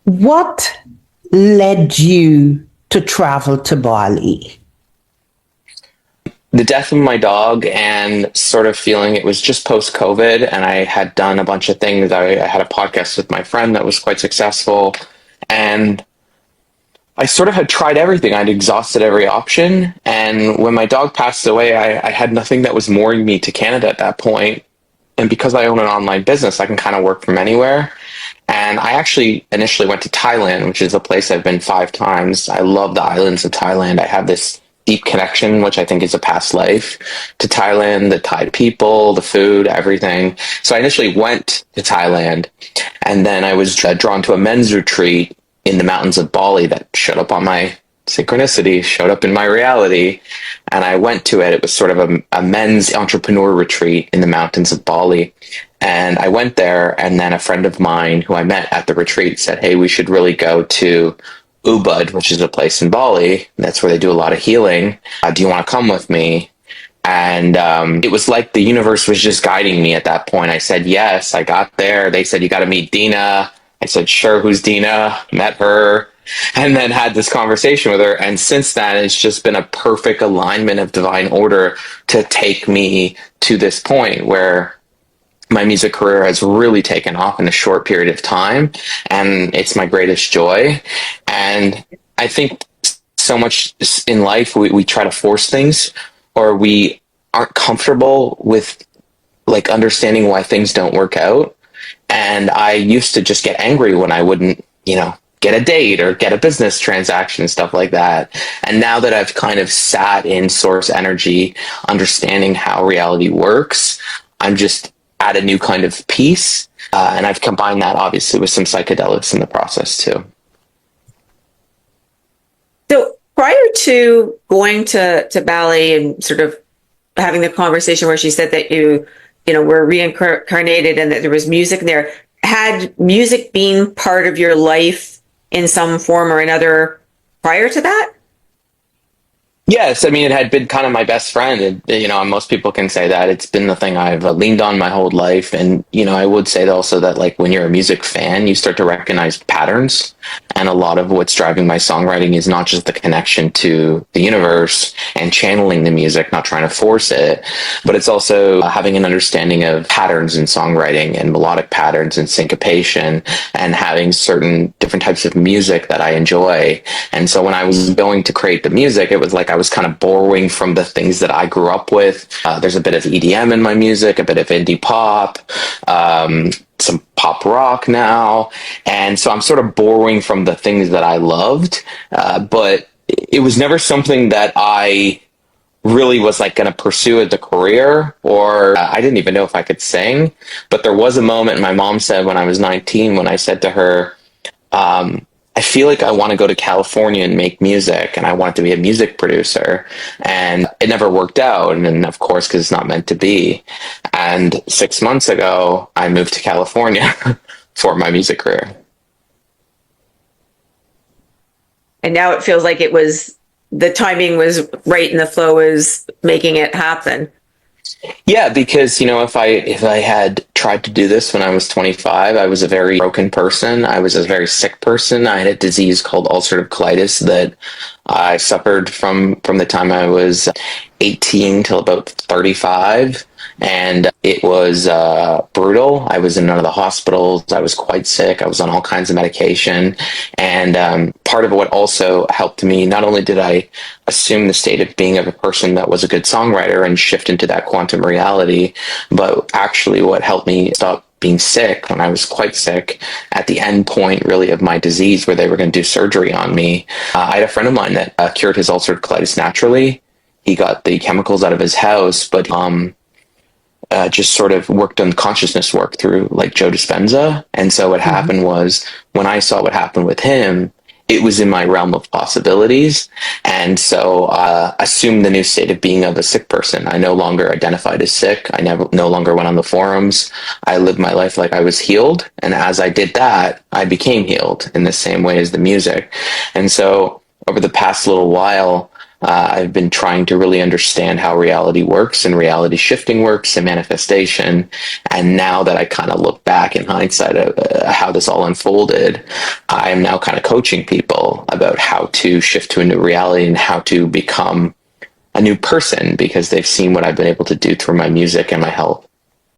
What led you to travel to Bali? The death of my dog and sort of feeling it was just post COVID, and I had done a bunch of things. I had a podcast with my friend that was quite successful, and I sort of had tried everything. I'd exhausted every option. And when my dog passed away, I had nothing that was mooring me to Canada at that point. And because I own an online business, I can kind of work from anywhere. And I actually initially went to Thailand, which is a place I've been 5 times. I love the islands of Thailand. I have this deep connection, which I think is a past life, to Thailand, the Thai people, the food, everything. So I initially went to Thailand, and then I was drawn to a men's retreat in the mountains of Bali that showed up on my synchronicity, showed up in my reality. And I went to it. It was sort of a men's entrepreneur retreat in the mountains of Bali. And I went there, and then a friend of mine who I met at the retreat said, "Hey, we should really go to Ubud, which is a place in Bali. That's where they do a lot of healing. Do you want to come with me?" And it was like the universe was just guiding me at that point. I said yes. I got there. They said, "You got to meet Dina." I said, "Sure, who's Dina?" Met her, and then had this conversation with her. And since then, it's just been a perfect alignment of divine order to take me to this point where my music career has really taken off in a short period of time, and it's my greatest joy. And I think so much in life we try to force things, or we aren't comfortable with like understanding why things don't work out. And I used to just get angry when I wouldn't, get a date or get a business transaction, stuff like that. And now that I've kind of sat in source energy, understanding how reality works, I'm just at a new kind of peace. And I've combined that obviously with some psychedelics in the process too. So prior to going to Bali and sort of having the conversation where she said that you were reincarnated and that there was music there, had music been part of your life in some form or another prior to that? Yes, I mean, it had been kind of my best friend. Most people can say that. It's been the thing I've leaned on my whole life. And, I would say also that, like, when you're a music fan, you start to recognize patterns. And a lot of what's driving my songwriting is not just the connection to the universe and channeling the music, not trying to force it, but it's also having an understanding of patterns in songwriting and melodic patterns and syncopation and having certain different types of music that I enjoy. And so when I was going to create the music, it was like I was kind of borrowing from the things that I grew up with. There's a bit of EDM in my music, a bit of indie pop, some pop rock now. And so I'm sort of borrowing from the things that I loved. But it was never something that I really was like going to pursue as a career, or I didn't even know if I could sing. But there was a moment my mom said when I was 19, when I said to her, I feel like I want to go to California and make music, and I wanted to be a music producer. And it never worked out. And then, of course, because it's not meant to be. And 6 months ago, I moved to California for my music career. And now it feels like the timing was right and the flow was making it happen. Yeah, because if I had tried to do this when I was 25, I was a very broken person. I was a very sick person. I had a disease called ulcerative colitis that I suffered from the time I was 18 till about 35. And it was brutal. I was in one of the hospitals. I was quite sick. I was on all kinds of medication. And part of what also helped me, not only did I assume the state of being of a person that was a good songwriter and shift into that quantum reality, but actually what helped me stop being sick when I was quite sick at the end point really of my disease where they were going to do surgery on me. I had a friend of mine that cured his ulcerative colitis naturally. He got the chemicals out of his house, but just sort of worked on consciousness work through like Joe Dispenza. And so what happened was when I saw what happened with him, it was in my realm of possibilities. And so assumed the new state of being of a sick person. I no longer identified as sick. I no longer went on the forums. I lived my life like I was healed. And as I did that, I became healed in the same way as the music. And so over the past little while, I've been trying to really understand how reality works and reality shifting works and manifestation. And now that I kind of look back in hindsight at how this all unfolded, I'm now kind of coaching people about how to shift to a new reality and how to become a new person, because they've seen what I've been able to do through my music and my help